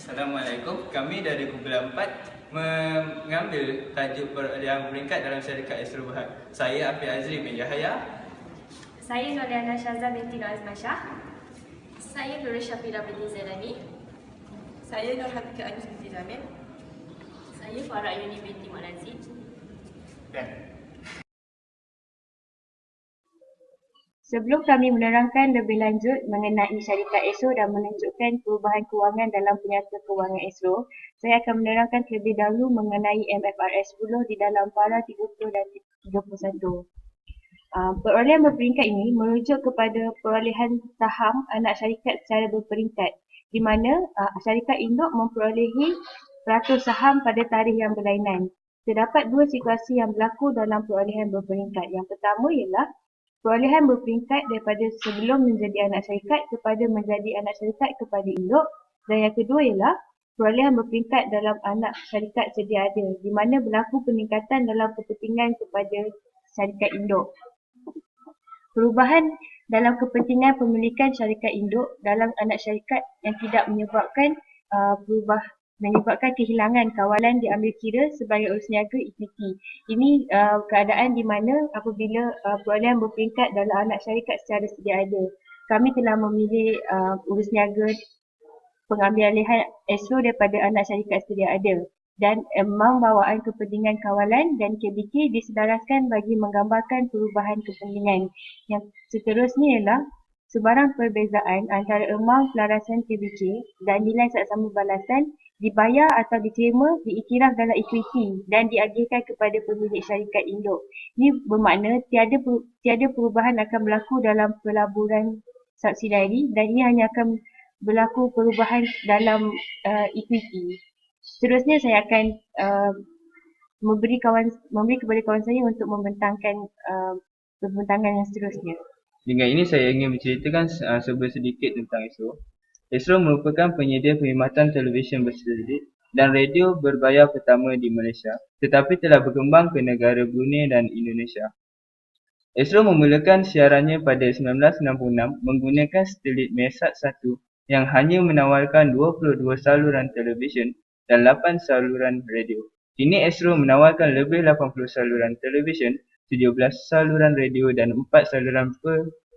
Assalamualaikum. Kami dari Kumpulan 4 mengambil tajuk perolehan peringkat dalam syarikat Astro Berhad. Saya Afiq Azri bin Yahya. Saya Noliana Syazah binti Nur Azmasyah. Saya Nurul Syafira binti Zailani. Saya Nur Hafiqah Anis binti Jamil. Saya Farah Yuni binti Mak Nazid. Sebelum kami menerangkan lebih lanjut mengenai syarikat Astro dan menunjukkan perubahan kewangan dalam penyata kewangan Astro, saya akan menerangkan terlebih dahulu mengenai MFRS 10 di dalam para 30 dan 31. Perolehan berperingkat ini merujuk kepada perolehan saham anak syarikat secara berperingkat, di mana syarikat induk memperolehi peratus saham pada tarikh yang berlainan. Terdapat dua situasi yang berlaku dalam perolehan berperingkat. Yang pertama ialah perolehan berperingkat daripada sebelum menjadi anak syarikat kepada menjadi anak syarikat kepada induk, dan yang kedua ialah perolehan berperingkat dalam anak syarikat sedia ada, di mana berlaku peningkatan dalam kepentingan kepada syarikat induk. Perubahan dalam kepentingan pemilikan syarikat induk dalam anak syarikat yang tidak menyebabkan kehilangan kawalan diambil kira sebagai urus niaga equity. Ini keadaan di mana apabila perolehan berperingkat dalam anak syarikat secara sedia ada. Kami telah memilih urus niaga pengambilalihan Astro daripada anak syarikat sedia ada, dan emang bawaan kepentingan kawalan dan KBK disedaraskan bagi menggambarkan perubahan kepentingan. Yang seterusnya ialah sebarang perbezaan antara emang pelarasan KBK dan nilai saksama balasan dibayar atau diterima diiktiraf dalam equity dan diagihkan kepada pemilik syarikat induk. Ini bermakna tiada perubahan akan berlaku dalam pelaburan subsidiari, dan ini hanya akan berlaku perubahan dalam equity. Seterusnya saya akan memberi kepada kawan saya untuk membentangkan pembentangan yang seterusnya. Dengan ini saya ingin menceritakan sedikit tentang Astro. Astro merupakan penyedia perkhidmatan televisyen bersedia dan radio berbayar pertama di Malaysia, tetapi telah berkembang ke negara Brunei dan Indonesia. Astro memulakan siarannya pada 1966 menggunakan satelit Mersat 1 yang hanya menawarkan 22 saluran televisyen dan 8 saluran radio. Kini Astro menawarkan lebih 80 saluran televisyen, 17 saluran radio dan 4 saluran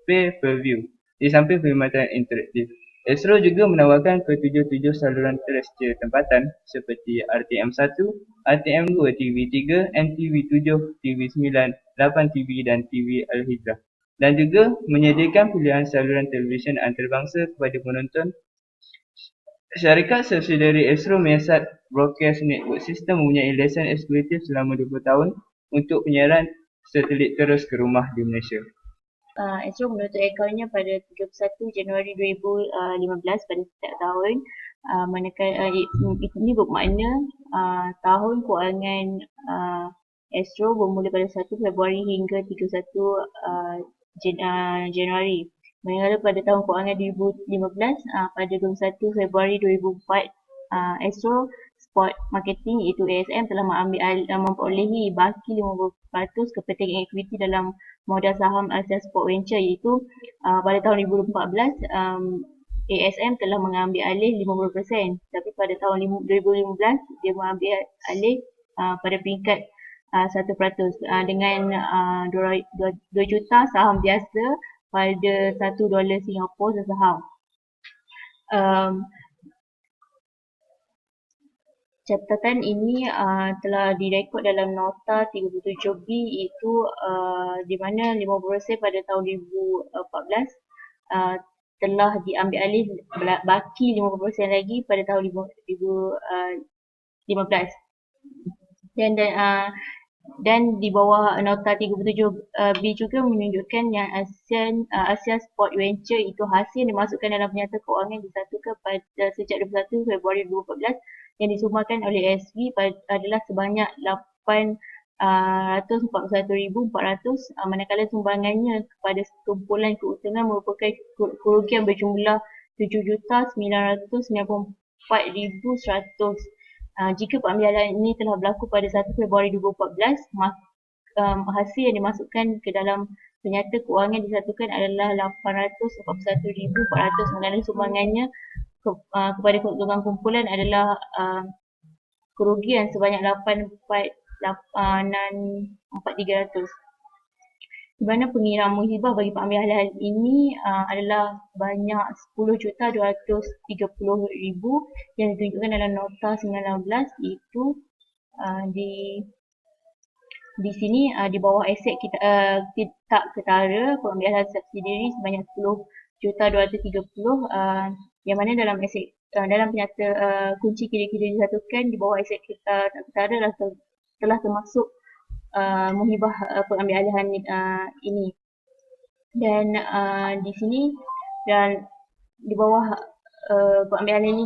pay-per-view di samping perkhidmatan interaktif. Astro juga menawarkan ke-77 saluran terestrial tempatan seperti RTM1, RTM2, TV3, NTV7, TV9, 8TV dan TV Al-Hijrah, dan juga menyediakan pilihan saluran televisyen antarabangsa kepada penonton. Syarikat subsidiari Astro Mersat Broadcast Network System mempunyai lesen eksekutif selama 20 tahun untuk penyiaran satelit terus ke rumah di Malaysia. Astro menutup akaunnya pada 31 Januari 2015 pada setiap tahun. Ini bermakna tahun kewangan Astro bermula pada 1 Februari hingga 31 Januari. Manakala pada tahun kewangan 2015 pada 21 Februari 2004 Astro Sport Marketing iaitu ASM telah memperolehi baki 50% kepentingan equity dalam modal saham Asia Sport Venture, iaitu pada tahun 2014 ASM telah mengambil alih 50%, tapi pada tahun 2015 dia mengambil alih pada peringkat 1% dengan 2 juta saham biasa pada $1 Singapura sesaham. Catatan ini telah direkod dalam nota 37B, iaitu di mana 50% pada tahun 2014 telah diambil alih baki 50% lagi pada tahun 2015. Dan di bawah nota 37B juga menunjukkan yang Asia Sport Venture itu hasil dimasukkan dalam penyata kewangan disatukan pada sejak 21 Februari 2014 yang disumbangkan oleh SV adalah sebanyak 841,400, manakala sumbangannya kepada kumpulan keuntungan merupakan kerugian berjumlah 7,994,100. Jika pengambilan ini telah berlaku pada 1 Februari 2014, hasil yang dimasukkan ke dalam penyata kewangan disatukan adalah 841,400, manakala sumbangannya kepada keuntungan kumpulan adalah kerugian sebanyak 8,4,300. Di mana pengiraan muhibah bagi pengambil alihan ini adalah banyak 10,230,000 yang ditunjukkan dalam nota 19, iaitu di sini di bawah aset kita tak ketara pengambil alihan subsidiary sebanyak 10,230,000 yang mana dalam aset dalam penyata kunci kira-kira disatukan di bawah aset kita tak ketara telah termasuk muhibah pengambil alihan ini. Dan di sini dan di bawah pengambil alihan ini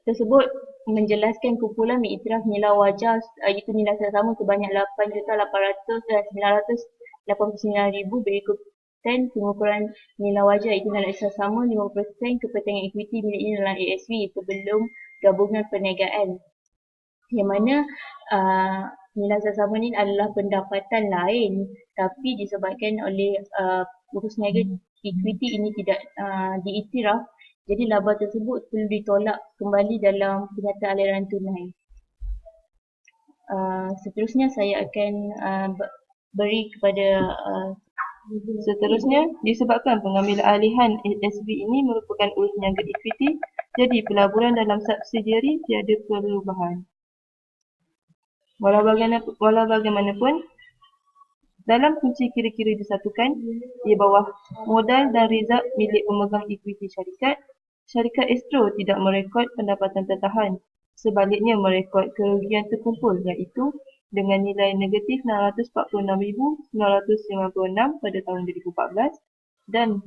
tersebut menjelaskan kumpulan mengiktiraf nilai wajar iaitu nilai sama sebanyak 8,989,000 berikutan pengukuran nilai wajar iaitu nilai sama 50% kepentingan ekuiti miliknya dalam ASV sebelum gabungan perniagaan, yang mana nilai sama ini adalah pendapatan lain tapi disebabkan oleh urus niaga ekuiti ini tidak diiktiraf, jadi laba tersebut perlu ditolak kembali dalam penyataan aliran tunai. Seterusnya saya akan beri kepada Seterusnya, disebabkan pengambilan alihan ASV ini merupakan urus niaga ekuiti, jadi pelaburan dalam subsidiary tiada perubahan. Walau bagaimanapun, dalam kunci kira-kira disatukan, di bawah modal dan rizab milik pemegang ekuiti syarikat, syarikat Astro tidak merekod pendapatan tertahan. Sebaliknya merekod kerugian terkumpul iaitu dengan nilai negatif 646,956 pada tahun 2014 dan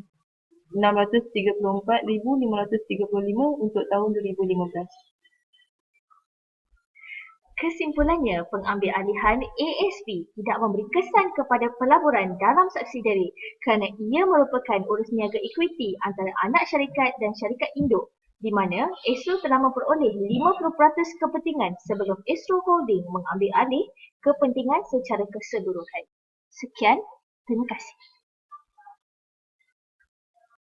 634,535 untuk tahun 2015. Kesimpulannya, pengambil alihan ASV tidak memberi kesan kepada pelaburan dalam subsidiari kerana ia merupakan urus niaga ekuiti antara anak syarikat dan syarikat induk, di mana Astro telah memperoleh 50% kepentingan sebelum Astro Holding mengambil alih kepentingan secara keseluruhan. Sekian, terima kasih.